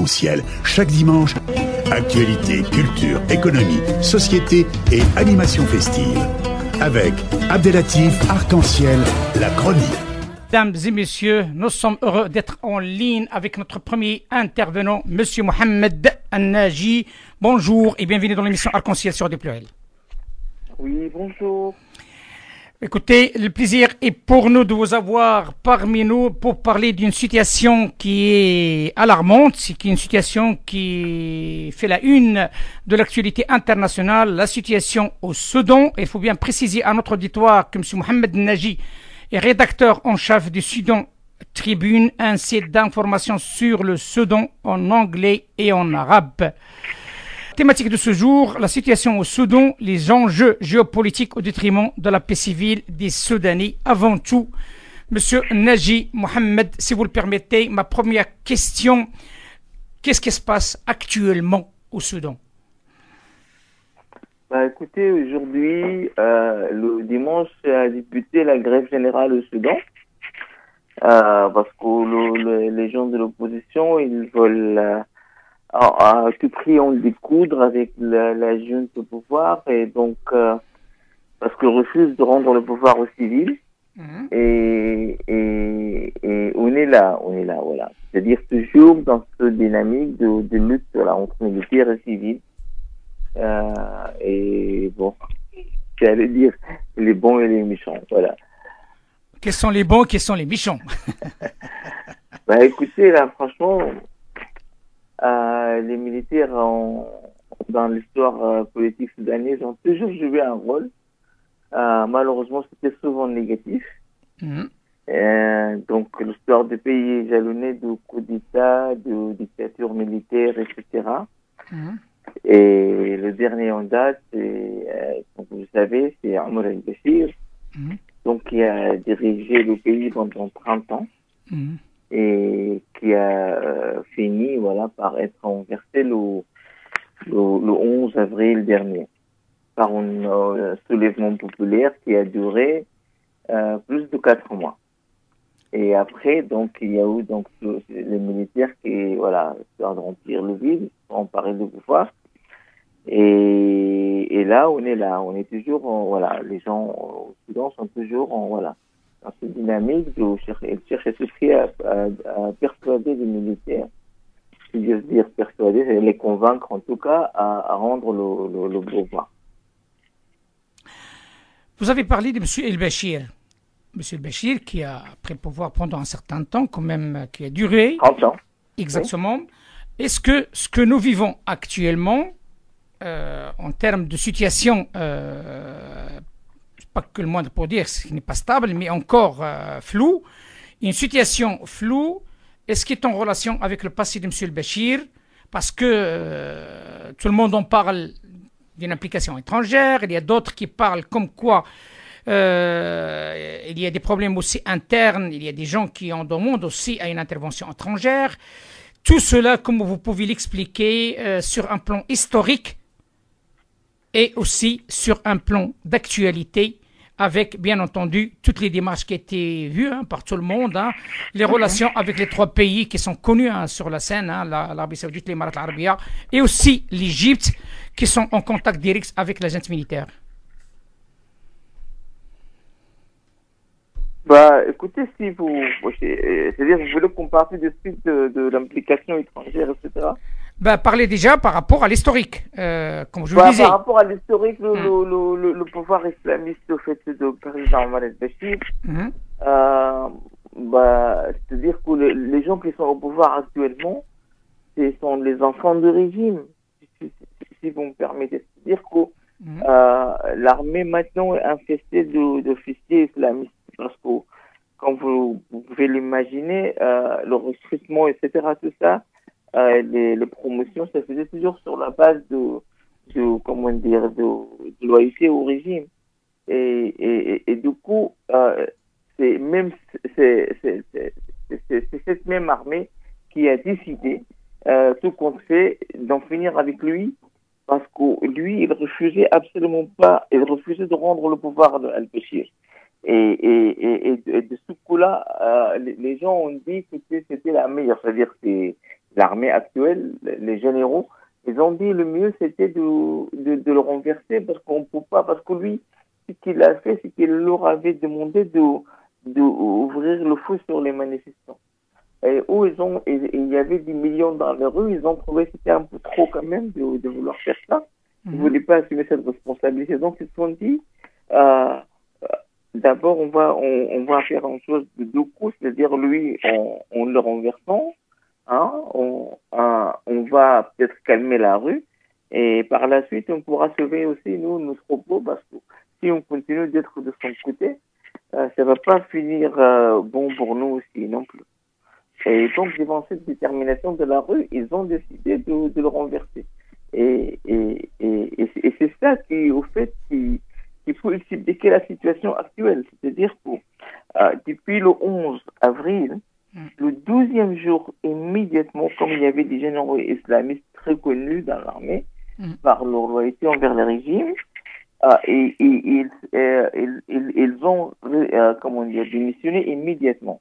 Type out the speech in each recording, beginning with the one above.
Arc-en-Ciel, chaque dimanche. Actualité, culture, économie, société et animation festive. Avec Abdelatif Arc-en-Ciel, la chronique. Mesdames et messieurs, nous sommes heureux d'être en ligne avec notre premier intervenant, Monsieur Mohamed Naji. Bonjour et bienvenue dans l'émission Arc-en-Ciel sur des Pluriels. Oui, bonjour. Écoutez, le plaisir est pour nous de vous avoir parmi nous pour parler d'une situation qui est alarmante, c'est une situation qui fait la une de l'actualité internationale, la situation au Soudan. Il faut bien préciser à notre auditoire que M. Mohamed Naji est rédacteur en chef du Soudan Tribune, un site d'information sur le Soudan en anglais et en arabe. Thématique de ce jour, la situation au Soudan, les enjeux géopolitiques au détriment de la paix civile des Soudanais. Avant tout, Monsieur Naji Mohamed, si vous le permettez, ma première question, qu'est-ce qui se passe actuellement au Soudan? Écoutez, aujourd'hui, le dimanche a débuté la grève générale au Soudan, parce que les gens de l'opposition, ils veulent à tout prix en découdre avec la junte au pouvoir, et donc parce qu'ils refusent de rendre le pouvoir aux civils. Et on est là, voilà. C'est-à-dire toujours dans cette dynamique de lutte entre militaires et civils. Et bon, j'allais dire les bons et les méchants, voilà. Quels sont les bons, quels sont les méchants? Écoutez, là, franchement, les militaires dans l'histoire politique soudanaise ont toujours joué un rôle. Malheureusement, c'était souvent négatif. Donc, l'histoire du pays est jalonnée de coups d'État, de dictatures militaires, etc. Et le dernier en date, comme vous savez, c'est Omar el-Béchir, donc qui a dirigé le pays pendant 30 ans. Et qui a fini par être renversé le 11 avril dernier par un soulèvement populaire qui a duré plus de 4 mois. Et après, donc, il y a eu les militaires qui, histoire de remplir le vide, sont emparés du pouvoir. Et là, on est toujours, les gens au Soudan sont toujours dans cette dynamique de chercher à tout prix à persuader les militaires, si j'ose dire persuader, les convaincre en tout cas à rendre le pouvoir. Vous avez parlé de M. El-Béchir. M. El-Béchir qui a pris le pouvoir pendant un certain temps, quand même, qui a duré. 30 ans. Exactement. Oui. Est-ce que ce que nous vivons actuellement, en termes de situation, pas que le moindre pour dire ce qui n'est pas stable, mais encore flou, une situation floue, est-ce qu'il est en relation avec le passé de M. El-Béchir? Parce que tout le monde en parle d'une implication étrangère, il y a d'autres qui parlent comme quoi il y a des problèmes aussi internes, il y a des gens qui en demandent aussi à une intervention étrangère. Tout cela, comme vous pouvez l'expliquer, sur un plan historique et aussi sur un plan d'actualité, avec, bien entendu, toutes les démarches qui ont été vues par tout le monde, les relations avec les 3 pays qui sont connus sur la scène, l'Arabie Saoudite, l'Émirat Arabia, et aussi l'Égypte, qui sont en contact direct avec la junte militaire. Écoutez, c'est-à-dire, vous voulez qu'on parle de suite de l'implication étrangère, etc. Parlez déjà par rapport à l'historique, comme je vous disais. Par rapport à l'historique, le pouvoir islamiste, au fait, de président Omar el-Béchir, c'est-à-dire que les gens qui sont au pouvoir actuellement, ce sont les enfants du régime, si vous me permettez. C'est-à-dire que l'armée maintenant est infestée d'officiers islamistes, parce que, comme vous pouvez l'imaginer, le recrutement, etc., tout ça, les promotions, ça faisait toujours sur la base de loyauté au régime. Et du coup, c'est cette même armée qui a décidé, tout compte fait, d'en finir avec lui, parce que lui, il refusait absolument pas, il refusait de rendre le pouvoir à Al-Béchir. Et de ce coup-là, les gens ont dit que c'était la meilleure, c'est-à-dire que l'armée actuelle, les généraux, ils ont dit le mieux c'était de le renverser parce qu'on peut pas, parce que lui, ce qu'il a fait, c'est qu'il leur avait demandé d'ouvrir le feu sur les manifestants. Et où il y avait des millions dans les rues, ils ont trouvé que c'était un peu trop quand même de vouloir faire ça. Ils ne voulaient pas assumer cette responsabilité. Donc ils se sont dit, d'abord on va faire une chose de deux coups, c'est-à-dire lui, en le renversant, hein, on va peut-être calmer la rue, et par la suite on pourra sauver aussi nos propos, parce que si on continue d'être de son côté, ça va pas finir bon pour nous aussi non plus. Et donc, devant cette détermination de la rue, ils ont décidé de le renverser. Et c'est ça qui, au fait, qui faut expliquer la situation actuelle. C'est-à-dire que depuis le 11 avril, le 12e jour, immédiatement, comme il y avait des généraux islamistes très connus dans l'armée, par leur loyauté envers le régime, ils ont démissionné immédiatement.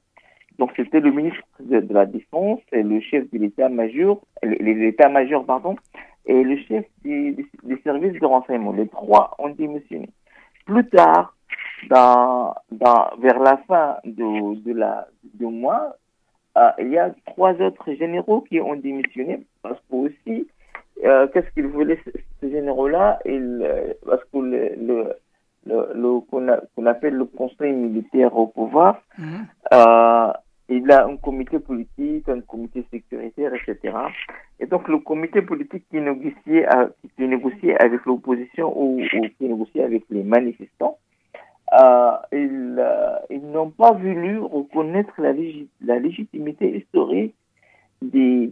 Donc c'était le ministre de la Défense, et le chef de l'état-major, et le chef des services de renseignement. Les trois ont démissionné. Plus tard, vers la fin du mois, il y a trois autres généraux qui ont démissionné, parce que aussi, qu'est-ce qu'ils voulaient ces généraux-là? Parce que qu'on appelle le conseil militaire au pouvoir, il a un comité politique, un comité sécuritaire, etc. Et donc le comité politique qui négociait avec l'opposition ou qui négociait avec les manifestants, ils n'ont pas voulu reconnaître la légitimité historique des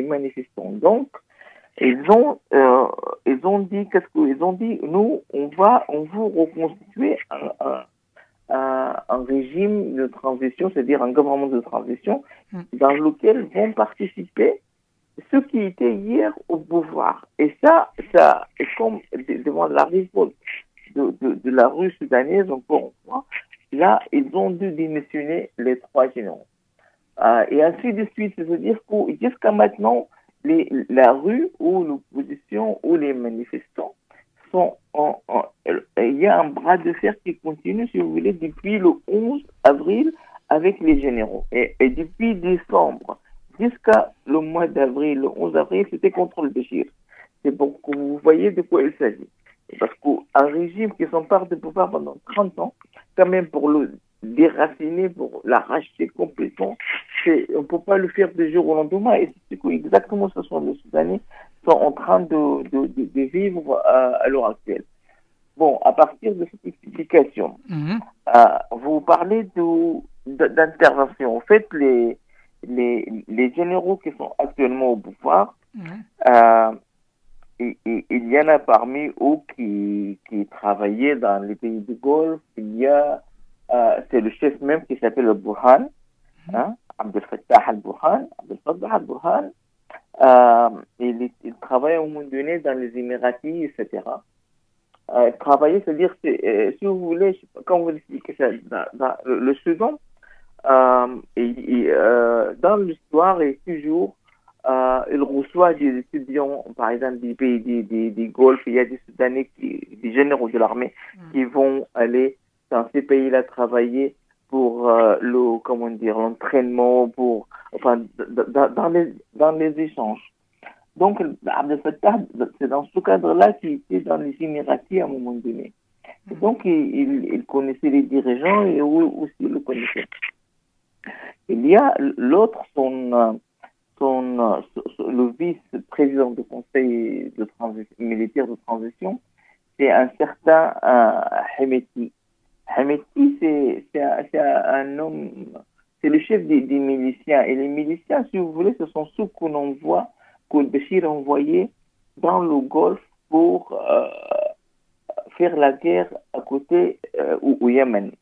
manifestants. Donc ils ont dit, nous, on veut reconstituer un régime de transition, c'est-à-dire un gouvernement de transition, dans lequel vont participer ceux qui étaient hier au pouvoir. Et ça est comme devant la révolte de la rue soudanaise, encore une fois, là, ils ont dû démissionner les trois généraux. Et ainsi de suite, c'est-à-dire que jusqu'à maintenant, la rue ou l'opposition ou les manifestants il y a un bras de fer qui continue, si vous voulez, depuis le 11 avril avec les généraux. Et depuis décembre jusqu'à le mois d'avril, le 11 avril, c'était contre le Béchir. C'est pour que vous voyez de quoi il s'agit. Parce qu'un régime qui s'empare de pouvoir pendant 30 ans, quand même pour le déraciner, pour l'arracher complètement, on ne peut pas le faire de jour au lendemain. Et c'est exactement ce sont les Soudanais sont en train de vivre à l'heure actuelle. Bon, à partir de cette explication, vous parlez d'intervention. En fait, les généraux qui sont actuellement au pouvoir, il y en a parmi eux qui travaillaient dans les pays du Golfe. Il y a, c'est le chef même qui s'appelle Burhan, Abdel Fattah al-Burhan. Il travaille à un moment donné dans les Émiratis, etc. Travailler, c'est-à-dire, si vous voulez, quand vous expliquez ça, dans le Soudan, dans l'histoire, et toujours, il reçoit des étudiants, par exemple, des pays des Golfe. Il y a des Soudanais, des généraux de l'armée, qui vont aller dans ces pays-là travailler pour l'entraînement, dans les échanges. Donc, Abdel Fattah, c'est dans ce cadre-là qu'il était dans les Émiratis à un moment donné. Et donc, il connaissait les dirigeants et eux aussi le connaissaient. Il y a l'autre, le vice-président du Conseil militaire de transition, c'est un certain Hemeti. Hemeti, c'est un homme, c'est le chef des miliciens. Et les miliciens, si vous voulez, ce sont ceux que le Béchir a envoyés dans le Golfe pour faire la guerre à côté au Yémen,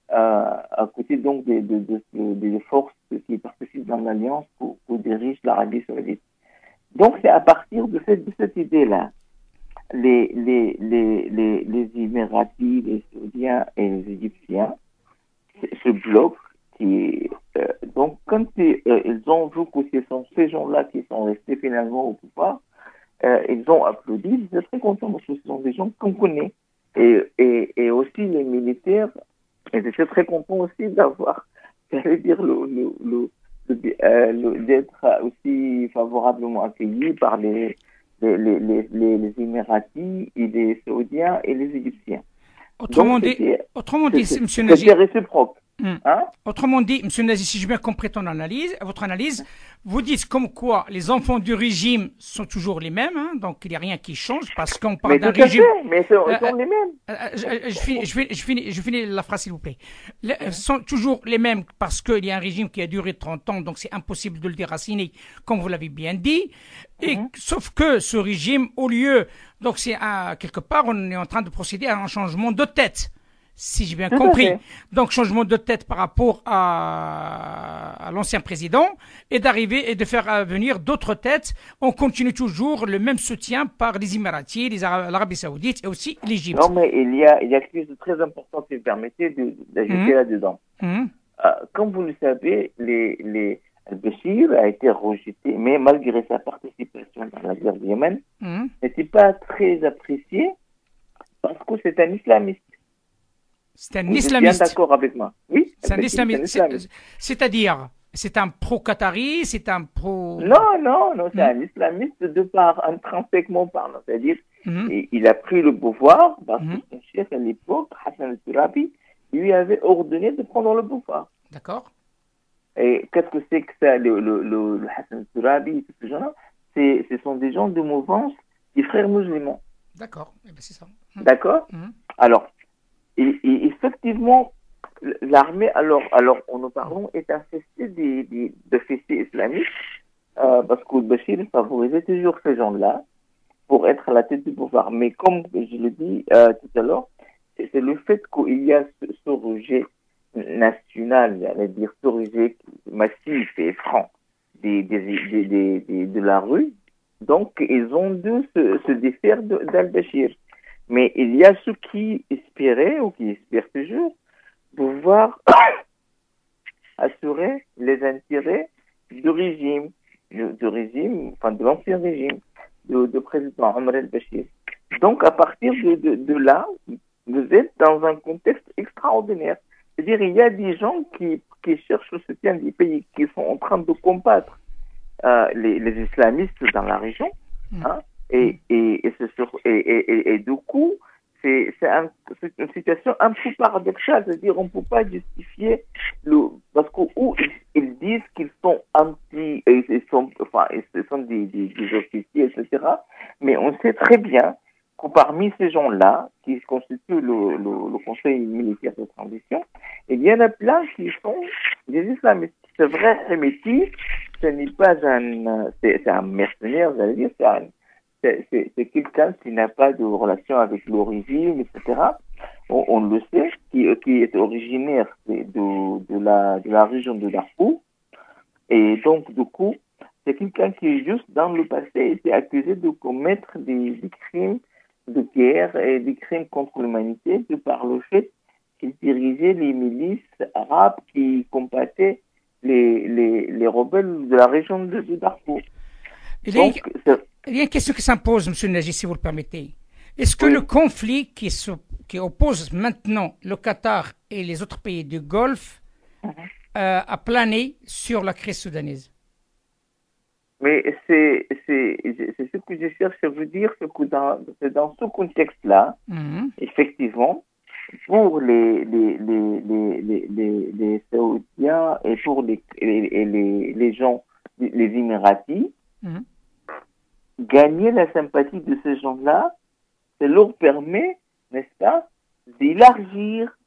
à côté donc des forces qui participent dans l'alliance que dirige l'Arabie Saoudite. Donc c'est à partir de cette idée-là, les Émiratis, les Saoudiens et les Égyptiens, ce bloc donc, quand ils ont vu que ce sont ces gens-là qui sont restés finalement au pouvoir, ils ont applaudi. Ils étaient très contents parce que ce sont des gens qu'on connaît. Et aussi les militaires, ils étaient très contents aussi d'avoir, j'allais dire, d'être aussi favorablement accueillis par les Émiratis et les Saoudiens et les Égyptiens. Autrement dit, M. Naji, c'est réciproque. Hein? Autrement dit, M. Naji, si j'ai bien compris votre analyse, vous dites comme quoi les enfants du régime sont toujours les mêmes, hein, donc il n'y a rien qui change parce qu'on parle d'un régime. Mais ils sont les mêmes. Je finis la phrase, s'il vous plaît. Sont toujours les mêmes parce qu'il y a un régime qui a duré 30 ans, donc c'est impossible de le déraciner, comme vous l'avez bien dit. Et sauf que ce régime, au lieu, donc c'est quelque part, on est en train de procéder à un changement de tête. Si j'ai bien compris. Donc, changement de tête par rapport à l'ancien président et d'arriver et de faire venir d'autres têtes. On continue toujours le même soutien par les Émiratis, l'Arabie Saoudite et aussi l'Égypte. Non, mais il y a quelque chose de très important, si vous permettez, d'ajouter là-dedans. Comme vous le savez, Al-Bashir a été rejeté, mais malgré sa participation dans la guerre du Yémen, n'était pas très apprécié parce que c'est un islamiste. C'est un islamiste. Vous êtes bien d'accord avec moi? Oui. C'est un islamiste. C'est-à-dire, c'est un pro-Qatari, c'est un pro... Non, c'est un islamiste de part, intrinsèquement parlant. C'est-à-dire, il a pris le pouvoir parce que son chef à l'époque, Hassan al-Turabi, lui avait ordonné de prendre le pouvoir. D'accord. Et qu'est-ce que c'est que ça, le Hassan al-Turabi, tout ce genre-là? Ce sont des gens de mouvance des frères musulmans. D'accord, eh ben, c'est ça. D'accord. Alors, et effectivement, l'armée, alors nous parlons, est infestée de fessiers islamiques, parce que Bachir favorisait toujours ces gens-là pour être à la tête du pouvoir. Mais comme je le dis tout à l'heure, c'est le fait qu'il y a ce rejet national, j'allais dire ce rejet massif et franc de la rue. Donc, ils ont dû se défaire d'Al-Bashir. Mais il y a ceux qui espéraient, ou qui espèrent toujours, pouvoir assurer les intérêts du régime, enfin de l'ancien régime, de président Omar al-Bashir. Donc, à partir de là, vous êtes dans un contexte extraordinaire. C'est-à-dire, il y a des gens qui cherchent le soutien des pays qui sont en train de combattre les islamistes dans la région, hein, et du coup, c'est une situation un peu paradoxale, c'est-à-dire on ne peut pas justifier parce qu'ils disent qu'ils sont ils sont des officiers, etc. Mais on sait très bien que parmi ces gens-là, qui constituent le Conseil militaire de transition, il y en a plein qui sont des islamistes. C'est vrai, Hemeti, ce n'est pas c'est un mercenaire, j'allais dire, c'est quelqu'un qui n'a pas de relation avec le régime, etc. On le sait, qui est originaire de la région de Darfour. Et donc, du coup, c'est quelqu'un qui, juste dans le passé, était accusé de commettre des crimes de guerre et des crimes contre l'humanité de par le fait qu'il dirigeait les milices arabes qui combattaient les rebelles de la région de Darfour. Il y a une question qui s'impose, M. Naji, si vous le permettez. Est-ce que le conflit qui oppose maintenant le Qatar et les autres pays du Golfe a plané sur la crise soudanaise? Mais c'est ce que je cherche à vous dire, c'est que dans ce contexte-là, effectivement, pour les Saoudiens et pour les gens, les Émiratis, gagner la sympathie de ces gens-là, ça leur permet, n'est-ce pas, d'élargir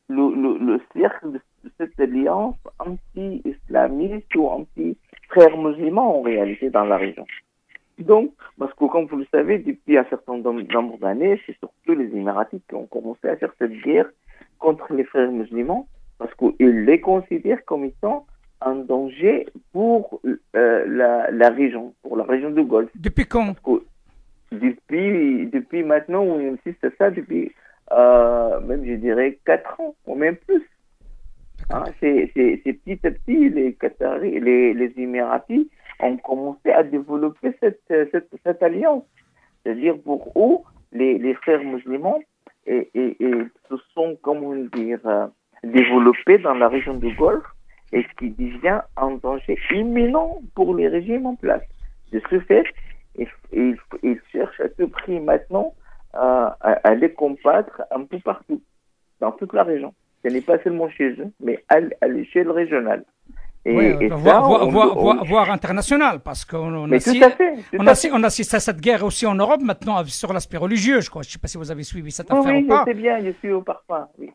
le cercle de cette alliance anti-islamiste ou anti-frères musulmans en réalité dans la région. Donc, parce que comme vous le savez, depuis un certain nombre d'années, c'est surtout les Émiratis qui ont commencé à faire cette guerre contre les frères musulmans, parce qu'ils les considèrent comme étant un danger pour la région, pour la région du Golfe. Depuis quand? Depuis maintenant, on insiste à ça, depuis même je dirais 4 ans, ou même plus. C'est petit à petit, les Qataris, les Émiratis ont commencé à développer cette alliance. C'est-à-dire pour eux, les frères musulmans et se sont, comment dire, développés dans la région du Golfe, et ce qui devient un danger imminent pour les régimes en place. De ce fait, ils cherchent à tout prix maintenant à les combattre un peu partout, dans toute la région. Ce n'est pas seulement chez eux, mais à l'échelle régionale. Voire international, parce qu'on assiste à cette guerre aussi en Europe maintenant sur l'aspect religieux, je crois. Je ne sais pas si vous avez suivi cette affaire ou pas. Oui, je sais bien, je suis au parfum. Oui.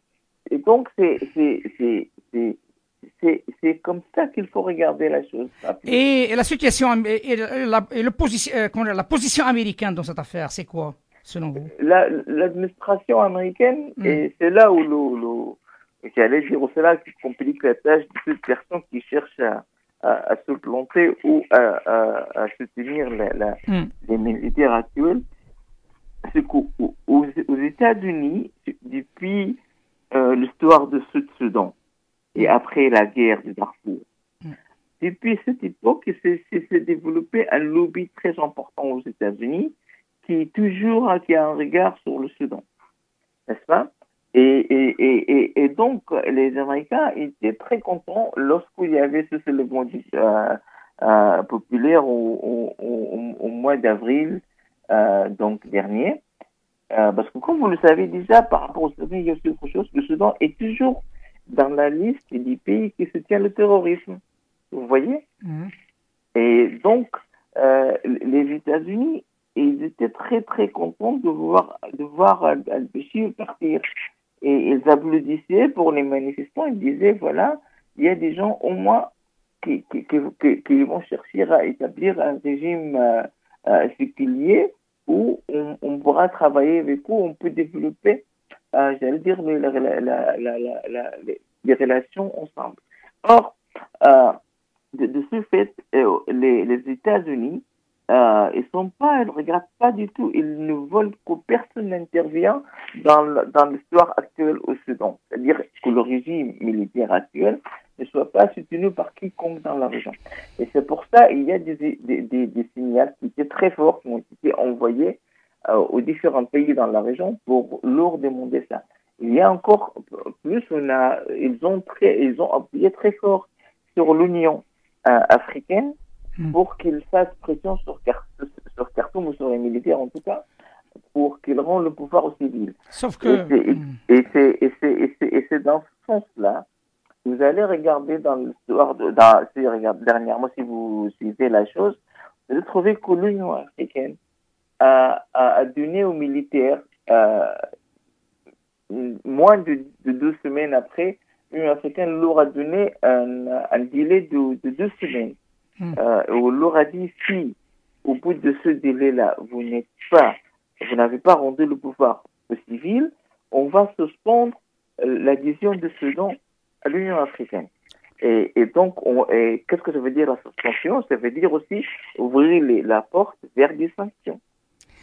Et donc, c'est comme ça qu'il faut regarder la chose. Et la situation, la position américaine dans cette affaire, c'est quoi, selon vous? L'administration américaine, et c'est là où j'allais dire, c'est là qui complique la tâche de toute personne qui cherche à se planter ou à soutenir les militaires actuels. C'est qu'aux États-Unis, depuis l'histoire de Sud-Soudan et après la guerre de Darfour, depuis cette époque, s'est développé un lobby très important aux États-Unis qui a un regard sur le Soudan, n'est-ce pas? Et donc, les Américains étaient très contents lorsqu'il y avait ce soulèvement populaire au mois d'avril donc dernier. Parce que comme vous le savez déjà, par rapport au Soudan, il y a aussi autre chose. Le Soudan est toujours dans la liste des pays qui soutiennent le terrorisme. Vous voyez? Et donc, les États-Unis, ils étaient très très contents de voir Al-Béchir partir. Et ils applaudissaient pour les manifestants. Ils disaient, voilà, il y a des gens au moins qui vont chercher à établir un régime séculier où on pourra travailler avec eux, on peut développer, j'allais dire, les relations ensemble. Or, de ce fait, les États-Unis, ils ne regardent pas du tout, ils ne veulent que personne n'intervient dans l'histoire actuelle au Soudan. C'est-à-dire que le régime militaire actuel ne soit pas soutenu par quiconque dans la région. Et c'est pour ça il y a des signaux qui étaient très forts, qui ont été envoyés aux différents pays dans la région pour leur demander ça. Il y a encore plus, ils ont appuyé très fort sur l'Union africaine pour qu'ils fassent pression sur Khartoum ou sur les militaires en tout cas, pour qu'ils rendent le pouvoir aux civils. Sauf que... Et c'est dans ce sens-là, vous allez regarder dans l'histoire, dernièrement, si vous suivez la chose, vous allez trouver que l'Union africaine a donné aux militaires, moins de 2 semaines après, l'Union africaine leur a donné un délai de 2 semaines. On leur a dit, si au bout de ce délai-là, vous n'avez pas rendu le pouvoir aux civils, on va suspendre l'adhésion de Soudan à l'Union africaine. Et donc, qu'est-ce que ça veut dire la suspension? Ça veut dire aussi ouvrir la porte vers des sanctions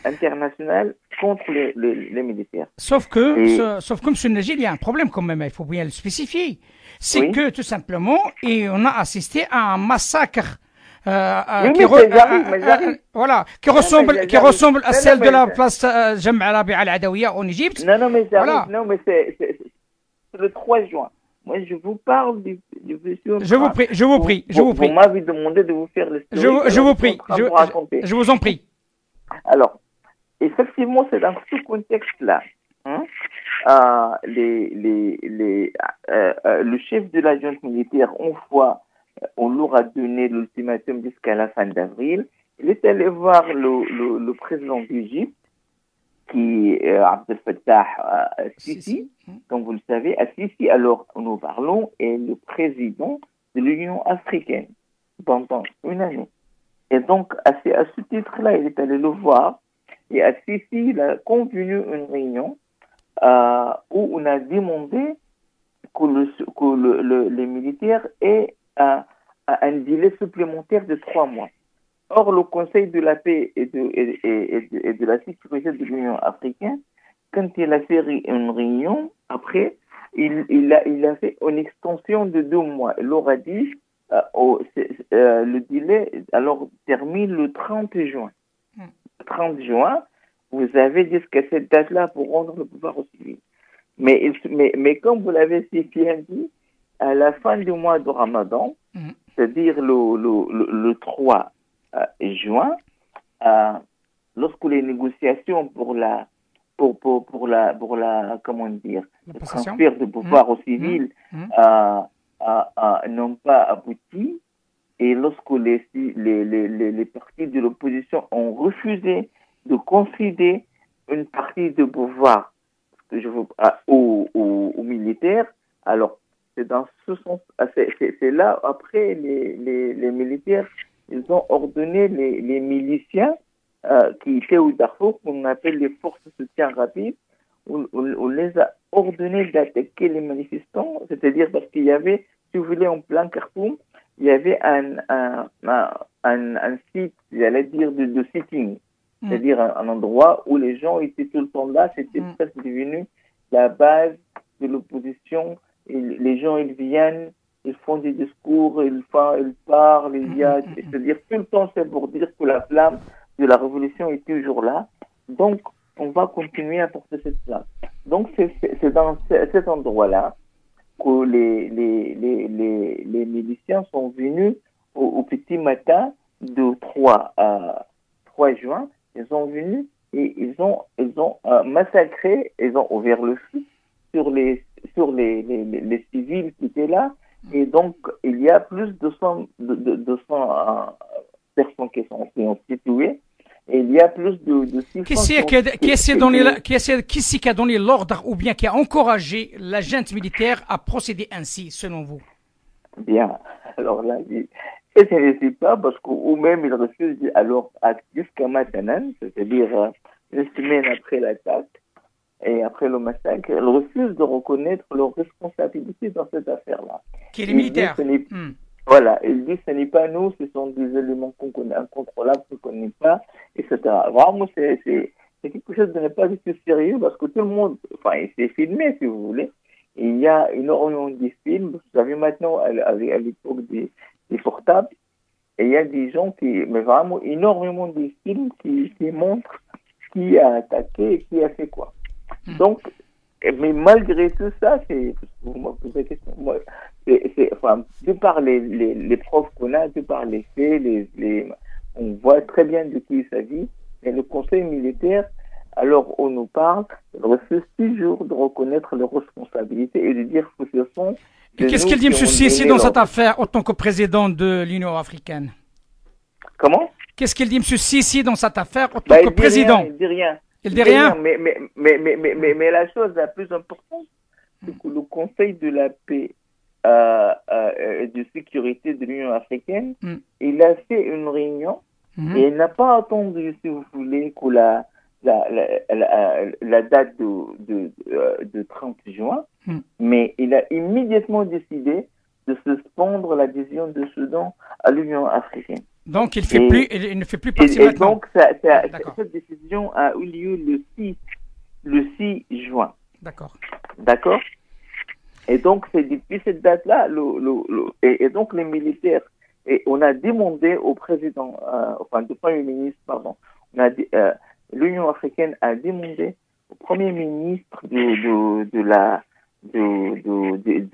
internationales contre les militaires. Sauf que, M. Najil, il y a un problème quand même, il faut bien le spécifier. C'est que, tout simplement, on a assisté à un massacre qui ressemble à celle de la place Jam' Rabi'a al-Adawiya en Égypte. Non, mais c'est le 3 juin. Moi, je vous parle du Je vous prie. Vous m'avez demandé de vous faire l'histoire. Je vous prie. Je vous en prie. Alors, effectivement, c'est dans ce contexte-là. Le chef de la junte militaire, on leur a donné l'ultimatum jusqu'à la fin d'avril. Il est allé voir le président d'Égypte, qui est Abdel Fattah Sisi, comme vous le savez. Sisi, alors nous parlons, est le président de l'Union africaine pendant une année. Et donc, à ce titre-là, il est allé le voir. Et Sisi, il a convenu une réunion où on a demandé que les militaires aient un délai supplémentaire de 3 mois. Or, le Conseil de la paix et de la sécurité de l'Union africaine, quand il a fait une réunion, après, il a fait une extension de 2 mois. Il leur a dit, le délai alors termine le 30 juin. Le 30 juin, vous avez jusqu'à cette date-là pour rendre le pouvoir au civil. Mais comme vous l'avez si bien dit, à la fin du mois de Ramadan, c'est-à-dire le 3 juin, lorsque les négociations pour la comment dire, le transfert de pouvoir au civil n'ont pas abouti, et lorsque les partis de l'opposition ont refusé de concéder une partie de pouvoir aux militaires, alors c'est dans ce sens, c'est là après les militaires, ils ont ordonné les miliciens qui étaient au Darfour, qu'on appelle les forces de soutien rapide, on les a ordonnés d'attaquer les manifestants, c'est-à-dire parce qu'il y avait, si vous voulez, en plein Khartoum, il y avait un site, j'allais dire, de sitting, c'est-à-dire un endroit où les gens étaient tout le temps là, c'était presque devenu la base de l'opposition. Et les gens, ils viennent, ils font des discours, ils parlent, c'est-à-dire tout le temps, c'est pour dire que la flamme de la révolution est toujours là. Donc, on va continuer à porter cette flamme. Donc, c'est dans cet endroit-là que les miliciens sont venus au petit matin de 3 juin. Ils sont venus et ils ont massacré, ils ont ouvert le feu sur les civils qui étaient là. Et donc, il y a plus de 200 personnes qui sont tuées. Et il y a plus de 600... Qui c'est qui a donné l'ordre ou bien qui a encouragé la junte militaire à procéder ainsi, selon vous? Bien. Alors là, je ne sais pas, parce qu'eux-mêmes, ils refusent, alors, jusqu'à maintenant, c'est-à-dire une semaine après l'attaque et après le massacre, ils refusent de reconnaître leur responsabilité dans cette affaire-là. Qui est les militaires. Voilà, ils disent ce n'est pas nous, ce sont des éléments qu'on connaît, incontrôlables, qu'on ne connaît pas, etc. Vraiment, c'est quelque chose de ne pas du tout sérieux, parce que tout le monde, c'est filmé, si vous voulez. Et il y a énormément de films, vous savez maintenant, à l'époque des portables, et il y a des gens mais vraiment énormément de films qui montrent qui a attaqué et qui a fait quoi. Donc, mais malgré tout ça, vous me posez la question, moi, de par les preuves qu'on a, de par les faits, on voit très bien de qui il s'agit, mais le conseil militaire, alors on nous parle, refuse toujours de reconnaître leurs responsabilités et de dire que ce sont... Qu'est-ce qu'il dit M. Sissi dans cette affaire en tant que président de l'Union africaine? Comment? Qu'est-ce qu'il dit M. Sissi dans cette affaire en tant que président? Il dit rien. Il dit rien. Mais la chose la plus importante, c'est que le Conseil de la paix et de sécurité de l'Union africaine, il a fait une réunion et il n'a pas attendu, si vous voulez, que la date de 30 juin, mais il a immédiatement décidé de suspendre l'adhésion de Soudan à l'Union africaine. Donc, il ne fait plus partie maintenant. Donc, cette décision a eu lieu le 6 juin. D'accord. D'accord. Et donc, c'est depuis cette date-là, et donc les militaires, et on a demandé au président, du Premier ministre, pardon, l'Union africaine a demandé au Premier ministre de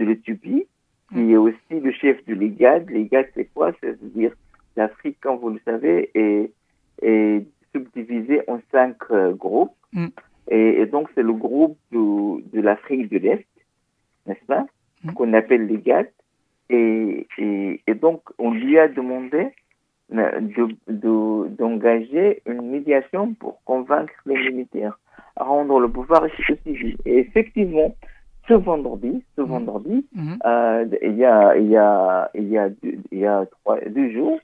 l'Éthiopie, qui est aussi le chef de l'IGAD. L'IGAD, c'est quoi? C'est-à-dire l'Afrique, comme vous le savez, est subdivisée en 5 groupes. Et donc, c'est le groupe de l'Afrique de l'Est, n'est-ce pas, qu'on appelle l'IGAD. Et donc, on lui a demandé d'engager une médiation pour convaincre les militaires à rendre le pouvoir civil. Et effectivement, ce vendredi, il y a 2 jours,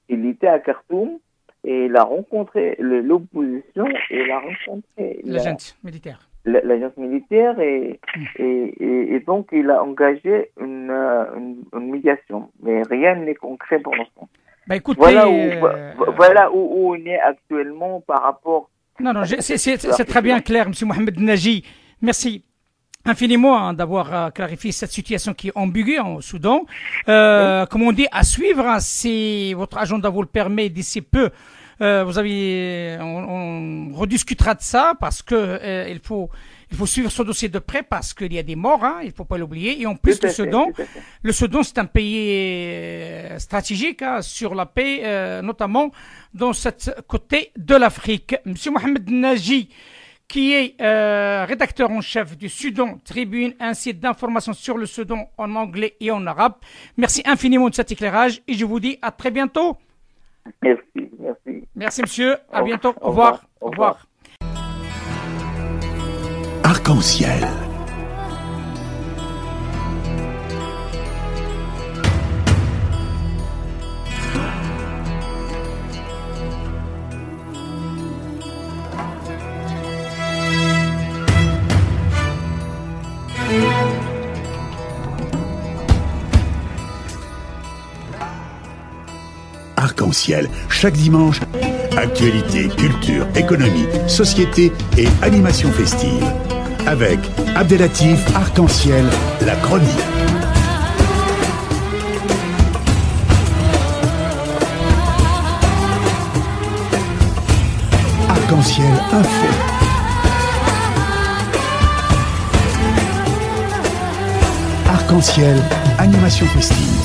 il était à Khartoum et il a rencontré l'opposition et il a rencontré l'agence militaire. L'agence militaire et donc il a engagé une médiation, mais rien n'est concret pour l'instant. Écoutez, voilà où on est actuellement par rapport. Non, c'est très bien clair, M. Mohamed Naji. Merci. infiniment d'avoir clarifié cette situation qui est ambiguë au Soudan. Comme on dit, à suivre, si votre agenda vous le permet d'ici peu, on rediscutera de ça parce que il faut suivre ce dossier de près parce qu'il y a des morts, il faut pas l'oublier. Et en plus, le Soudan, c'est un pays stratégique sur la paix, notamment dans cette côté de l'Afrique. Monsieur Mohamed Naji, qui est rédacteur en chef du Soudan Tribune, un site d'information sur le Soudan en anglais et en arabe. Merci infiniment de cet éclairage et je vous dis à très bientôt. Merci. Merci monsieur, à bientôt, au revoir. Au revoir. Arc-en-ciel. Arc-en-ciel, chaque dimanche, actualité, culture, économie, société et animation festive. Avec Abdelatif Arc-en-ciel, la chronique. Arc-en-ciel info. Arc-en-ciel, animation festive.